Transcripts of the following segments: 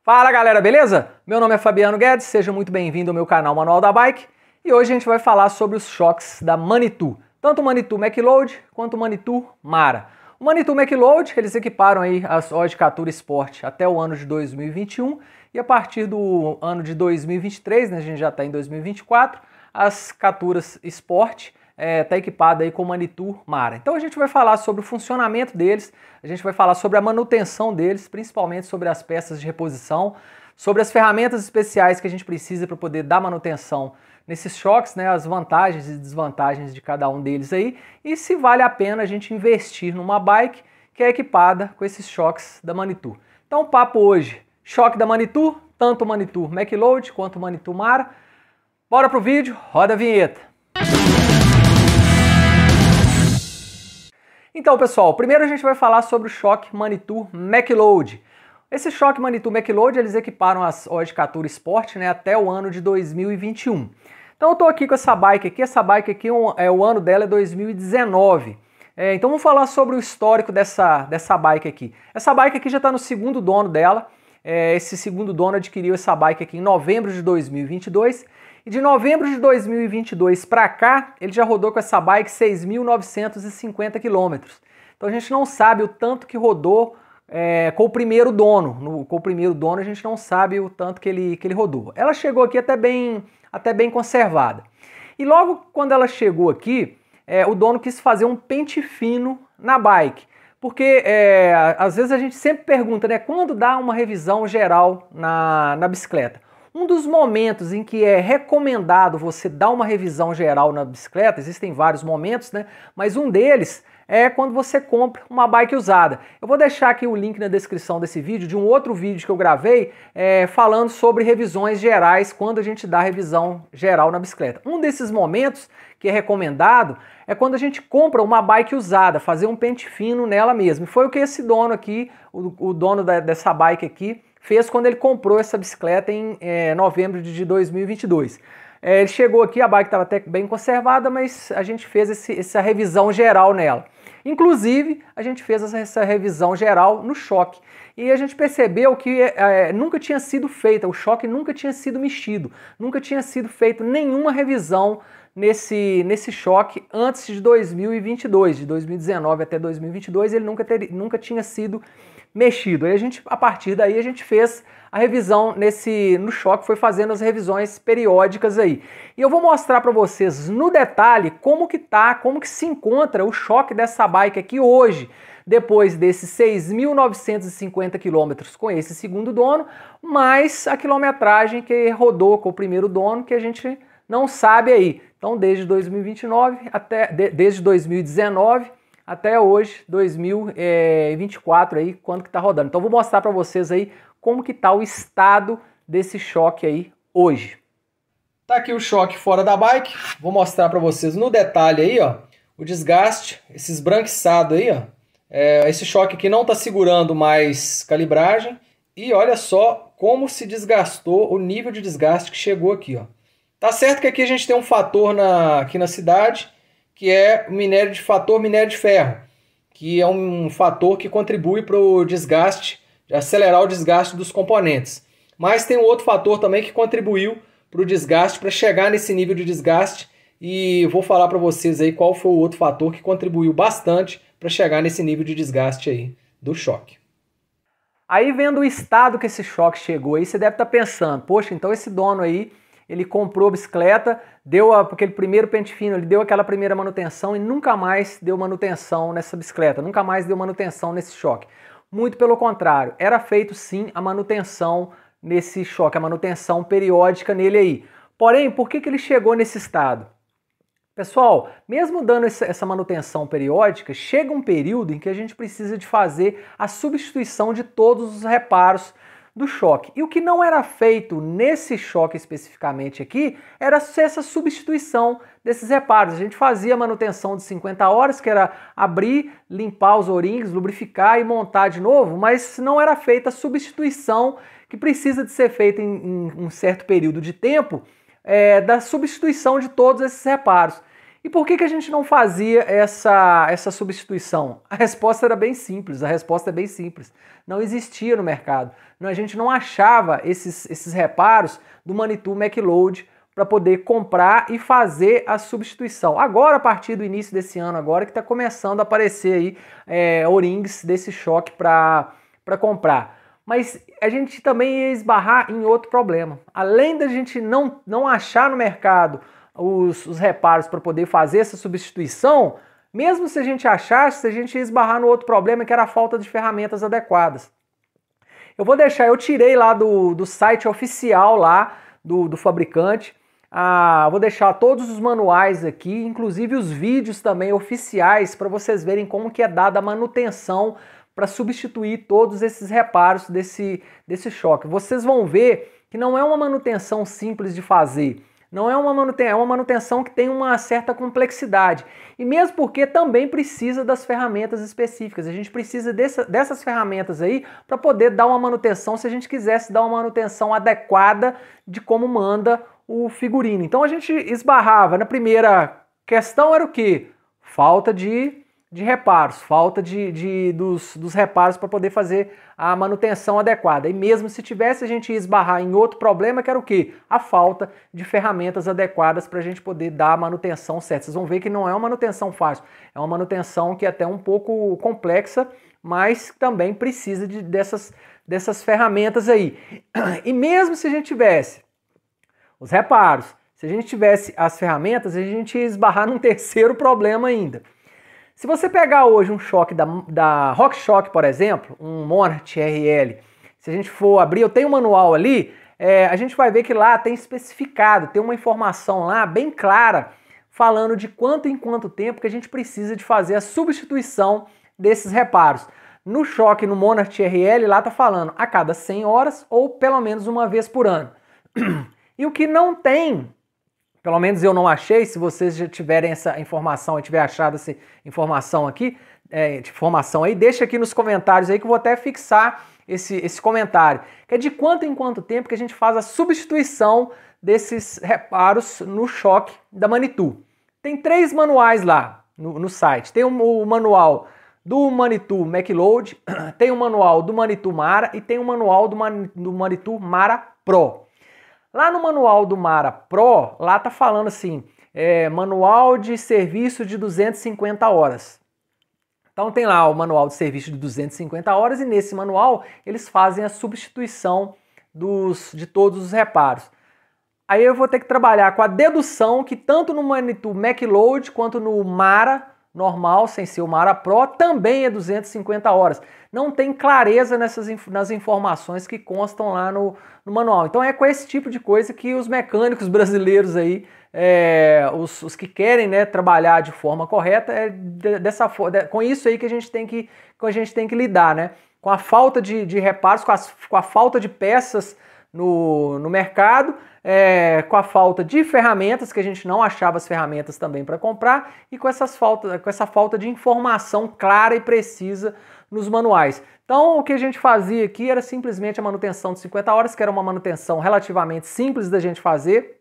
Fala galera, beleza? Meu nome é Fabiano Guedes, seja muito bem-vindo ao meu canal Manual da Bike e hoje a gente vai falar sobre os choques da Manitou, tanto o Manitou McLoad quanto o Manitou Mara. O Manitou McLoad, eles equiparam aí as Odd Catura Sport até o ano de 2021 e a partir do ano de 2023, né, a gente já está em 2024, as Caturas Sport está equipada aí com o Manitou Mara. Então a gente vai falar sobre o funcionamento deles, a gente vai falar sobre a manutenção deles, principalmente sobre as peças de reposição, sobre as ferramentas especiais que a gente precisa para poder dar manutenção nesses choques, né, as vantagens e desvantagens de cada um deles aí, e se vale a pena a gente investir numa bike que é equipada com esses choques da Manitou. Então o papo hoje, choque da Manitou, tanto o Manitou McLoad quanto o Manitou Mara. Bora pro vídeo, roda a vinheta. Então pessoal, primeiro a gente vai falar sobre o choque Manitou McLoad. Esse choque Manitou McLoad, eles equiparam as Odd Catura Sport, né, até o ano de 2021. Então eu tô aqui com essa bike aqui o ano dela é 2019. Então vamos falar sobre o histórico dessa bike aqui. Essa bike aqui já está no segundo dono dela. Esse segundo dono adquiriu essa bike aqui em novembro de 2022. E de novembro de 2022 para cá, ele já rodou com essa bike 6.950 km. Então a gente não sabe o tanto que rodou com o primeiro dono. Com o primeiro dono a gente não sabe o tanto que ele rodou. Ela chegou aqui até bem conservada. E logo quando ela chegou aqui, o dono quis fazer um pente fino na bike. Porque às vezes a gente sempre pergunta, né, quando dá uma revisão geral na bicicleta? Um dos momentos em que é recomendado você dar uma revisão geral na bicicleta, existem vários momentos, né? Mas um deles é quando você compra uma bike usada. Eu vou deixar aqui o link na descrição desse vídeo, de um outro vídeo que eu gravei, falando sobre revisões gerais, quando a gente dá revisão geral na bicicleta. Um desses momentos que é recomendado é quando a gente compra uma bike usada, fazer um pente fino nela mesmo. E foi o que esse dono aqui, o dono dessa bike aqui, fez quando ele comprou essa bicicleta em novembro de 2022. Ele chegou aqui, a bike estava até bem conservada, mas a gente fez essa revisão geral nela. Inclusive, a gente fez essa revisão geral no choque. E a gente percebeu que nunca tinha sido feita, o choque nunca tinha sido mexido, nunca tinha sido feito nenhuma revisão nesse choque antes de 2022, de 2019 até 2022, ele nunca tinha sido mexido. Aí a partir daí a gente fez a revisão no choque, foi fazendo as revisões periódicas aí. E eu vou mostrar para vocês no detalhe como que se encontra o choque dessa bike aqui hoje, depois desses 6.950 km com esse segundo dono, mais a quilometragem que rodou com o primeiro dono, que a gente não sabe aí. Então desde 2019 desde 2019 até hoje, 2024 aí, quando que tá rodando. Então vou mostrar para vocês aí como que tá o estado desse choque aí hoje. Tá aqui o choque fora da bike, vou mostrar para vocês no detalhe aí, ó, o desgaste, esse esbranquiçado aí, ó. Esse choque aqui não tá segurando mais calibragem e olha só como se desgastou, o nível de desgaste que chegou aqui, ó. Tá certo que aqui a gente tem um fator aqui na cidade, que é o fator minério de ferro, que é um fator que contribui para o desgaste, acelerar o desgaste dos componentes. Mas tem um outro fator também que contribuiu para o desgaste, para chegar nesse nível de desgaste, e vou falar para vocês aí qual foi o outro fator que contribuiu bastante para chegar nesse nível de desgaste aí do choque. Aí vendo o estado que esse choque chegou aí, você deve estar pensando, poxa, então esse dono aí, ele comprou a bicicleta, deu aquele primeiro pente fino, ele deu aquela primeira manutenção e nunca mais deu manutenção nessa bicicleta, nunca mais deu manutenção nesse choque. Muito pelo contrário, era feito sim a manutenção nesse choque, a manutenção periódica nele aí. Porém, por que ele chegou nesse estado? Pessoal, mesmo dando essa manutenção periódica, chega um período em que a gente precisa de fazer a substituição de todos os reparos do choque. E o que não era feito nesse choque especificamente aqui era essa substituição desses reparos. A gente fazia a manutenção de 50 horas, que era abrir, limpar os O-rings, lubrificar e montar de novo, mas não era feita a substituição que precisa de ser feita em um certo período de tempo, da substituição de todos esses reparos. E por que a gente não fazia essa substituição? A resposta era bem simples, a resposta é bem simples. Não existia no mercado. A gente não achava esses reparos do Manitou McLeod para poder comprar e fazer a substituição. Agora, a partir do início desse ano, agora que está começando a aparecer aí O-rings desse choque para comprar. Mas a gente também ia esbarrar em outro problema. Além da gente não achar no mercado os reparos para poder fazer essa substituição, mesmo se a gente achasse, a gente ia esbarrar no outro problema, que era a falta de ferramentas adequadas. Eu tirei lá do site oficial lá do fabricante, vou deixar todos os manuais aqui, inclusive os vídeos também oficiais, para vocês verem como que é dada a manutenção para substituir todos esses reparos desse choque. Vocês vão ver que não é uma manutenção simples de fazer. Não é uma manutenção que tem uma certa complexidade. E mesmo porque também precisa das ferramentas específicas. A gente precisa dessas ferramentas aí para poder dar uma manutenção, se a gente quisesse dar uma manutenção adequada de como manda o figurino. Então a gente esbarrava na primeira questão, era o quê? Falta de reparos, falta dos reparos para poder fazer a manutenção adequada. E mesmo se tivesse, a gente ia esbarrar em outro problema, que era o quê? A falta de ferramentas adequadas para a gente poder dar a manutenção certa. Vocês vão ver que não é uma manutenção fácil, é uma manutenção que é até um pouco complexa, mas também precisa dessas ferramentas aí. E mesmo se a gente tivesse os reparos, se a gente tivesse as ferramentas, a gente ia esbarrar num terceiro problema ainda. Se você pegar hoje um choque da RockShox, por exemplo, um Monarch RL, se a gente for abrir, eu tenho um manual ali, a gente vai ver que lá tem especificado, tem uma informação lá bem clara, falando de quanto em quanto tempo que a gente precisa de fazer a substituição desses reparos. No choque, no Monarch RL, lá tá falando a cada 100 horas ou pelo menos uma vez por ano. E o que não tem, pelo menos eu não achei, se vocês já tiverem essa informação, tiver achado essa informação aqui, informação aí, deixa aqui nos comentários aí que eu vou até fixar esse comentário. Que é de quanto em quanto tempo que a gente faz a substituição desses reparos no choque da Manitou. Tem 3 manuais lá no site. Tem o manual do Manitou McLeod, tem o manual do Manitou Mara e tem o manual do Manitou Mara Pro. Lá no manual do Mara Pro, lá tá falando assim, manual de serviço de 250 horas. Então tem lá o manual de serviço de 250 horas e nesse manual eles fazem a substituição de todos os reparos. Aí eu vou ter que trabalhar com a dedução que tanto no Manitou McLeod quanto no Mara normal, sem ser o Mara Pro, também é 250 horas. Não tem clareza nas informações que constam lá no manual. Então é com esse tipo de coisa que os mecânicos brasileiros aí, os que querem, né, trabalhar de forma correta, com isso aí que a gente tem que lidar, né? Com a falta de reparos, com a falta de peças no mercado, com a falta de ferramentas, que a gente não achava as ferramentas também para comprar, e com essa falta de informação clara e precisa nos manuais. Então o que a gente fazia aqui era simplesmente a manutenção de 50 horas, que era uma manutenção relativamente simples da gente fazer,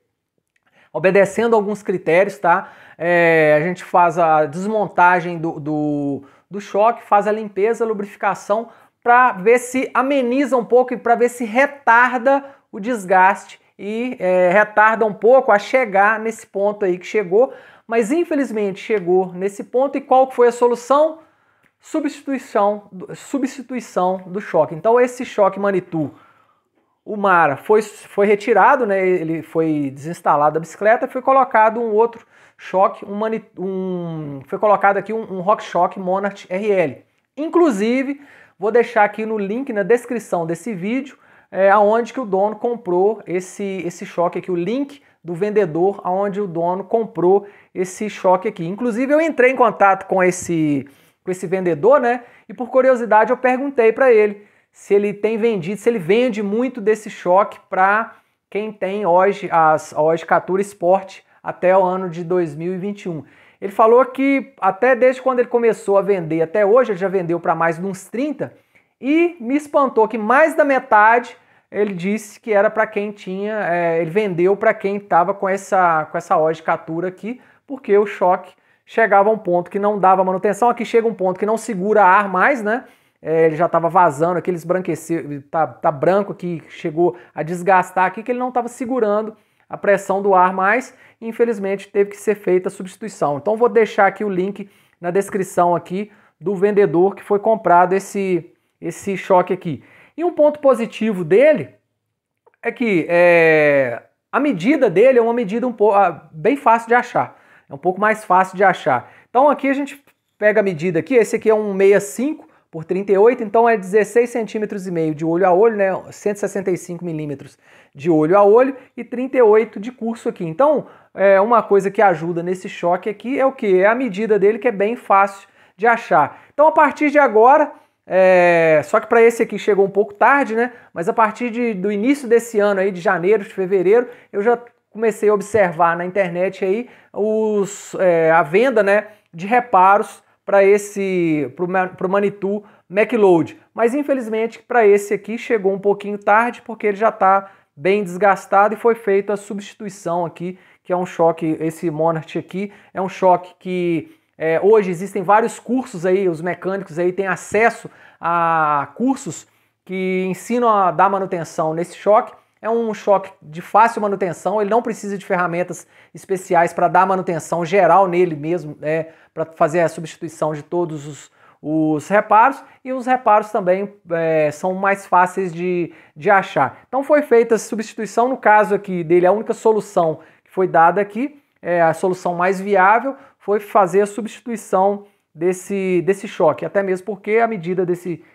obedecendo alguns critérios, tá? A gente faz a desmontagem do choque, faz a limpeza, a lubrificação, para ver se ameniza um pouco e para ver se retarda o desgaste e retarda um pouco a chegar nesse ponto aí que chegou, mas infelizmente chegou nesse ponto. E qual foi a solução? Substituição do choque. Então esse choque Manitou, o Mara, foi retirado, né? Ele foi desinstalado da bicicleta, foi colocado um outro choque, foi colocado aqui um RockShox Monarch RL. Inclusive, vou deixar aqui no link na descrição desse vídeo, aonde que o dono comprou esse choque aqui, o link do vendedor aonde o dono comprou esse choque aqui. Inclusive eu entrei em contato com esse vendedor, né? E por curiosidade eu perguntei para ele se ele tem vendido, se ele vende muito desse choque para quem tem hoje a Oji Katura Sport até o ano de 2021. Ele falou que até desde quando ele começou a vender até hoje, ele já vendeu para mais de uns 30, e me espantou que mais da metade ele disse que era para quem tinha, ele vendeu para quem estava com essa Oji Katura aqui, porque o choque chegava a um ponto que não dava manutenção. Aqui chega um ponto que não segura ar mais, né? Ele já estava vazando, aqueles branquecidos, tá branco aqui, chegou a desgastar aqui, que ele não estava segurando a pressão do ar mais, e infelizmente teve que ser feita a substituição. Então vou deixar aqui o link na descrição aqui do vendedor que foi comprado esse choque aqui. E um ponto positivo dele é que a medida dele é uma medida bem fácil de achar, é um pouco mais fácil de achar. Então aqui a gente pega a medida aqui, esse aqui é um 65 por 38, então é 16 centímetros e meio de olho a olho, né? 165 milímetros de olho a olho e 38 de curso aqui. Então, uma coisa que ajuda nesse choque aqui é o que? É a medida dele, que é bem fácil de achar. Então, a partir de agora, só que para esse aqui chegou um pouco tarde, né? Mas a partir do início desse ano aí, de janeiro, de fevereiro, eu já comecei a observar na internet aí a venda, né, de reparos para o Manitou McLoad, mas infelizmente para esse aqui chegou um pouquinho tarde, porque ele já está bem desgastado e foi feita a substituição aqui, que é um choque. Esse Monarch aqui é um choque que hoje existem vários cursos aí, os mecânicos aí têm acesso a cursos que ensinam a dar manutenção nesse choque. É um choque de fácil manutenção, ele não precisa de ferramentas especiais para dar manutenção geral nele mesmo, para fazer a substituição de todos os reparos, e os reparos também são mais fáceis de achar. Então foi feita a substituição, no caso aqui dele, a única solução que foi dada aqui, a solução mais viável, foi fazer a substituição desse choque, até mesmo porque a medida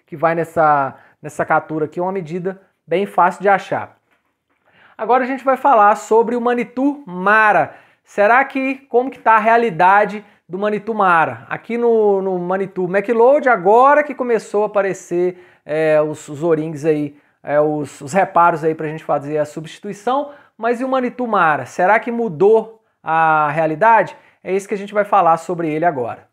que vai nessa catura aqui é uma medida bem fácil de achar. Agora a gente vai falar sobre o Manitou Mara. Como que está a realidade do Manitou Mara? Aqui no Manitou McLoad, agora que começou a aparecer os O-rings aí, os reparos aí para a gente fazer a substituição, mas e o Manitou Mara? Será que mudou a realidade? É isso que a gente vai falar sobre ele agora.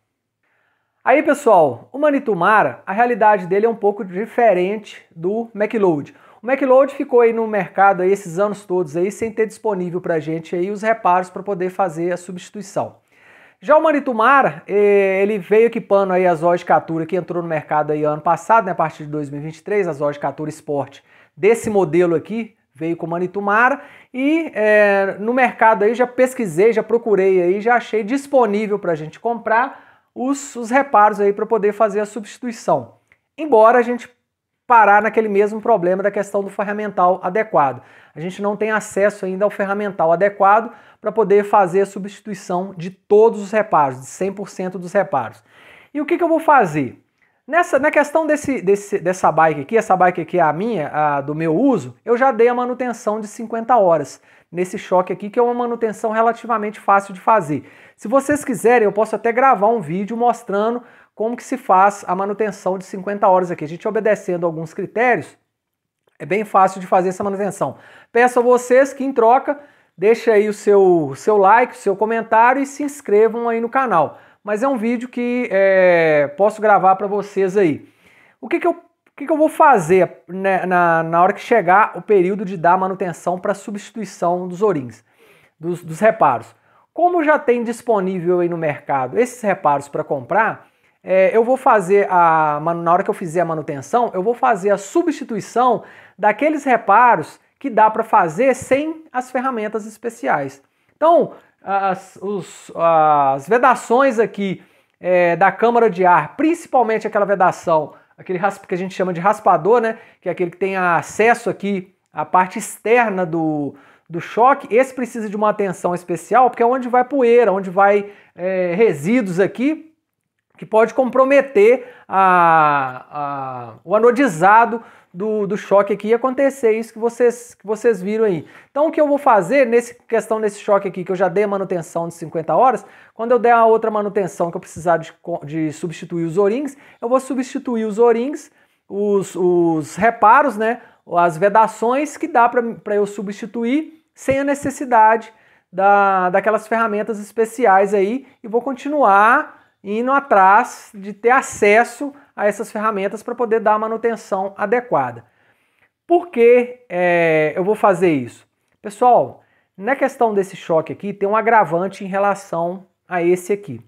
Aí pessoal, o Manitou Mara, a realidade dele é um pouco diferente do McLoad. O McLoad ficou aí no mercado aí esses anos todos aí sem ter disponível pra gente aí os reparos para poder fazer a substituição. Já o Manitou Mara, ele veio equipando aí as Zoji Catura que entrou no mercado aí ano passado, né, a partir de 2023, a Zoji Catura Sport desse modelo aqui veio com o Manitou Mara e no mercado aí já pesquisei, já procurei aí, já achei disponível pra gente comprar os reparos aí para poder fazer a substituição. Embora a gente parar naquele mesmo problema da questão do ferramental adequado. A gente não tem acesso ainda ao ferramental adequado para poder fazer a substituição de todos os reparos, de 100% dos reparos. E o que eu vou fazer? Na questão dessa bike aqui, essa bike aqui é a minha, do meu uso, eu já dei a manutenção de 50 horas nesse choque aqui, que é uma manutenção relativamente fácil de fazer. Se vocês quiserem, eu posso até gravar um vídeo mostrando como que se faz a manutenção de 50 horas aqui. A gente obedecendo alguns critérios, é bem fácil de fazer essa manutenção. Peço a vocês que, em troca, deixem aí o seu like, o seu comentário e se inscrevam aí no canal. Mas é um vídeo que posso gravar para vocês aí. O que eu vou fazer na hora que chegar o período de dar manutenção para substituição dos O-rings, dos reparos? Como já tem disponível aí no mercado esses reparos para comprar, eu vou fazer, na hora que eu fizer a manutenção, eu vou fazer a substituição daqueles reparos que dá para fazer sem as ferramentas especiais. Então, as vedações aqui da câmara de ar, principalmente aquela vedação, aquele que a gente chama de raspador, né, que é aquele que tem acesso aqui à parte externa do choque, esse precisa de uma atenção especial, porque é onde vai poeira, onde vai resíduos aqui, que pode comprometer o anodizado do choque aqui e acontecer isso que vocês viram aí. Então o que eu vou fazer nesse choque aqui, que eu já dei a manutenção de 50 horas, quando eu der a outra manutenção que eu precisar de substituir os O-rings, eu vou substituir os O-rings, os reparos, né, as vedações que dá para eu substituir sem a necessidade daquelas ferramentas especiais aí, e vou continuar indo atrás de ter acesso a essas ferramentas para poder dar a manutenção adequada. Por que eu vou fazer isso? Pessoal, Na questão desse choque aqui, tem um agravante em relação a esse aqui,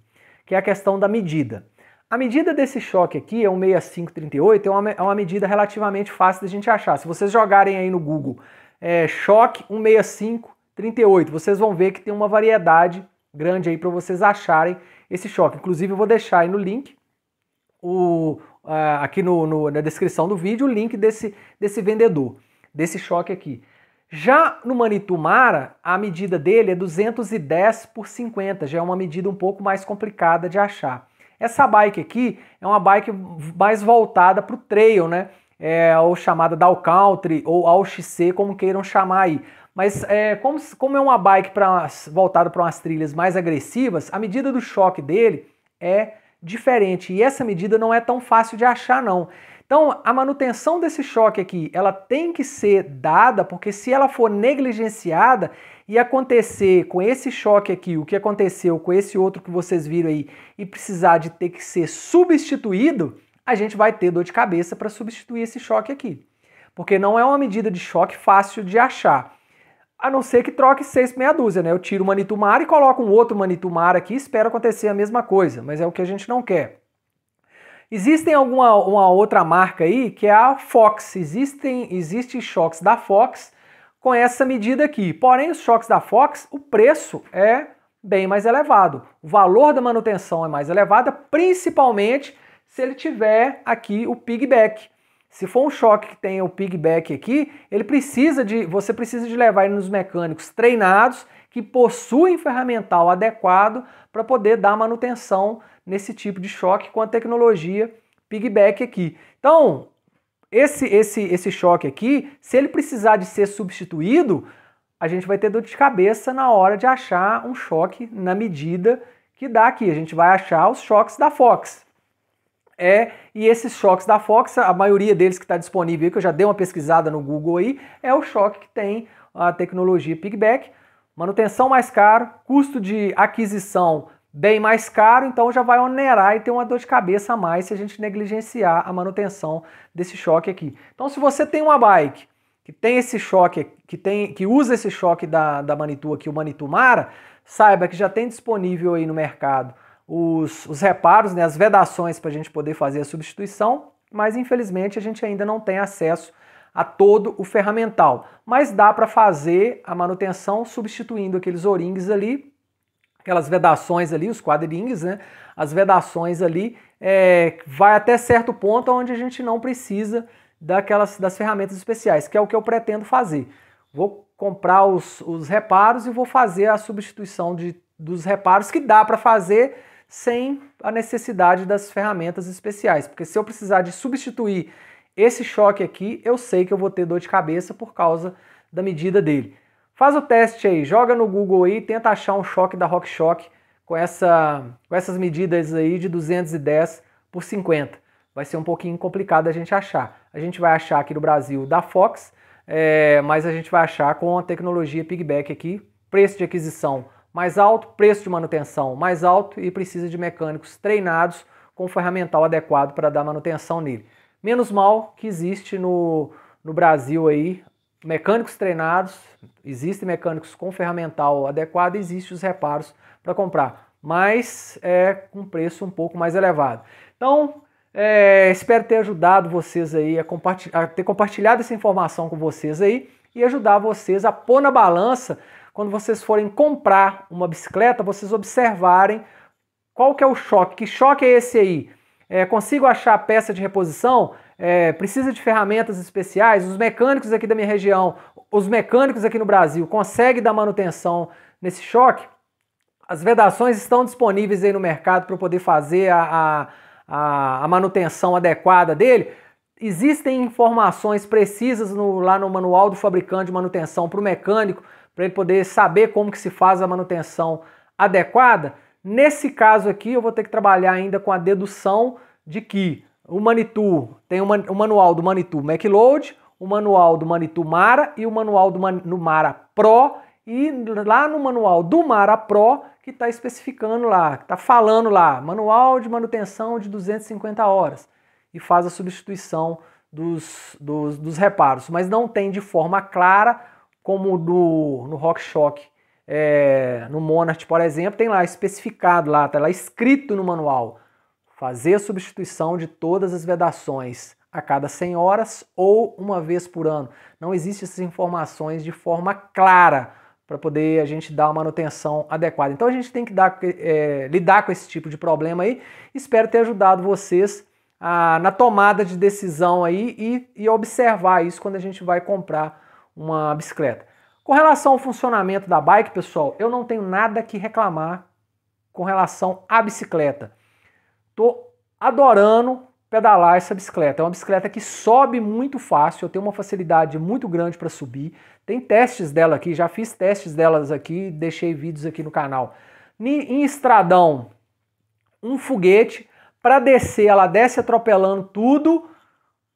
que é a questão da medida. A medida desse choque aqui é um 6538, é uma medida relativamente fácil da gente achar. Se vocês jogarem aí no Google choque 16538, vocês vão ver que tem uma variedade grande aí para vocês acharem esse choque. Inclusive eu vou deixar aí no link, aqui na descrição do vídeo, o link desse vendedor, desse choque aqui. Já no Manitou Mara, a medida dele é 210 por 50, já é uma medida um pouco mais complicada de achar. Essa bike aqui é uma bike mais voltada para o trail, né? Ou chamada Down Country ou All XC, como queiram chamar aí. Mas como é uma bike voltada para umas trilhas mais agressivas, a medida do choque dele é diferente. E essa medida não é tão fácil de achar, não. Então, a manutenção desse choque aqui, ela tem que ser dada, porque se ela for negligenciada e acontecer com esse choque aqui, o que aconteceu com esse outro que vocês viram aí, e precisar de ter que ser substituído, a gente vai ter dor de cabeça para substituir esse choque aqui. Porque não é uma medida de choque fácil de achar. A não ser que troque 6 por meia dúzia, né? Eu tiro o Manitou Mara e coloco um outro Manitou Mara aqui e espero acontecer a mesma coisa, mas é o que a gente não quer. Existem uma outra marca aí, que é a Fox. Existem choques da Fox com essa medida aqui. Porém, os choques da Fox, o preço é bem mais elevado. O valor da manutenção é mais elevado, principalmente se ele tiver aqui o piggyback. Se for um choque que tenha o piggyback aqui, você precisa de levar ele nos mecânicos treinados que possuem ferramental adequado para poder dar manutenção nesse tipo de choque com a tecnologia piggyback aqui. Então, esse choque aqui, se ele precisar de ser substituído, a gente vai ter dor de cabeça na hora de achar um choque na medida que dá aqui. A gente vai achar os choques da Fox. E esses choques da Fox, a maioria deles que está disponível aí, que eu já dei uma pesquisada no Google aí, é o choque que tem a tecnologia piggyback. Manutenção mais caro, custo de aquisição bem mais caro, então já vai onerar e ter uma dor de cabeça a mais se a gente negligenciar a manutenção desse choque aqui. Então, se você tem uma bike que tem esse choque, que usa esse choque da Manitou aqui, o Manitou Mara, saiba que já tem disponível aí no mercado os reparos, né, as vedações para a gente poder fazer a substituição, mas infelizmente a gente ainda não tem acesso a todo o ferramental. Mas dá para fazer a manutenção substituindo aqueles O-rings ali, aquelas vedações ali, os quad-rings, né? As vedações ali, vai até certo ponto onde a gente não precisa das ferramentas especiais, que é o que eu pretendo fazer. Vou comprar os reparos e vou fazer a substituição dos reparos que dá para fazer sem a necessidade das ferramentas especiais, porque se eu precisar de substituir esse choque aqui, eu sei que eu vou ter dor de cabeça por causa da medida dele. Faz o teste aí, joga no Google aí, tenta achar um choque da RockShox com essas medidas aí de 210 por 50. Vai ser um pouquinho complicado a gente achar. A gente vai achar aqui no Brasil da Fox, mas a gente vai achar com a tecnologia piggyback aqui, preço de aquisição mais alto, preço de manutenção mais alto e precisa de mecânicos treinados com ferramental adequado para dar manutenção nele. Menos mal que existe no Brasil aí mecânicos treinados, existem mecânicos com ferramental adequado e existem os reparos para comprar, mas com preço um pouco mais elevado. Então, espero ter ajudado vocês aí a ter compartilhado essa informação com vocês aí e ajudar vocês a pôr na balança quando vocês forem comprar uma bicicleta, vocês observarem qual que é o choque, que choque é esse aí? Consigo achar a peça de reposição? Precisa de ferramentas especiais? Os mecânicos aqui da minha região, os mecânicos aqui no Brasil, conseguem dar manutenção nesse choque? As vedações estão disponíveis aí no mercado para poder fazer a manutenção adequada dele? Existem informações precisas lá no manual do fabricante de manutenção para o mecânico, para ele poder saber como que se faz a manutenção adequada? Nesse caso aqui, eu vou ter que trabalhar ainda com a dedução de que o Manitou tem o manual do Manitou McLeod, o manual do Manitou Mara e o manual do Mara Pro, e lá no manual do Mara Pro que está especificando lá, que está falando lá, manual de manutenção de 250 horas, e faz a substituição dos reparos, mas não tem de forma clara como no RockShox, no Monarch, por exemplo, tem lá especificado, tá lá escrito no manual, fazer a substituição de todas as vedações a cada 100 horas ou uma vez por ano. Não existem essas informações de forma clara para poder a gente dar uma manutenção adequada. Então a gente tem que lidar com esse tipo de problema aí. Espero ter ajudado vocês na tomada de decisão aí e observar isso quando a gente vai comprar uma bicicleta. Com relação ao funcionamento da bike, pessoal, eu não tenho nada que reclamar com relação à bicicleta. Tô adorando pedalar essa bicicleta. É uma bicicleta que sobe muito fácil, eu tenho uma facilidade muito grande para subir. Tem testes dela aqui, já fiz testes delas aqui, deixei vídeos aqui no canal. Em estradão, um foguete. Para descer, ela desce atropelando tudo.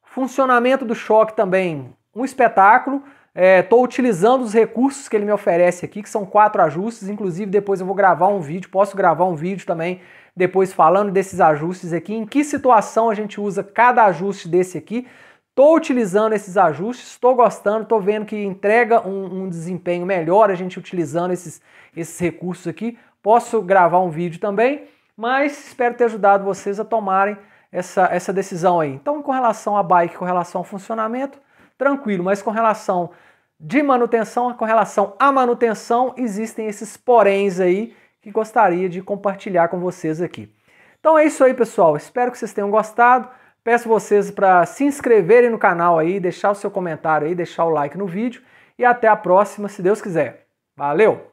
Funcionamento do choque também, um espetáculo. Estou utilizando os recursos que ele me oferece aqui, que são 4 ajustes. Inclusive depois eu vou gravar um vídeo, posso gravar um vídeo também depois falando desses ajustes aqui, em que situação a gente usa cada ajuste desse aqui. Estou utilizando esses ajustes, estou gostando, estou vendo que entrega um desempenho melhor a gente utilizando esses recursos aqui. Posso gravar um vídeo também, mas espero ter ajudado vocês a tomarem essa decisão aí. Então, com relação à bike, com relação ao funcionamento, tranquilo, mas com relação de manutenção, com relação à manutenção, existem esses poréns aí que gostaria de compartilhar com vocês aqui. Então é isso aí, pessoal. Espero que vocês tenham gostado. Peço vocês para se inscreverem no canal aí, deixar o seu comentário aí, deixar o like no vídeo e até a próxima, se Deus quiser. Valeu!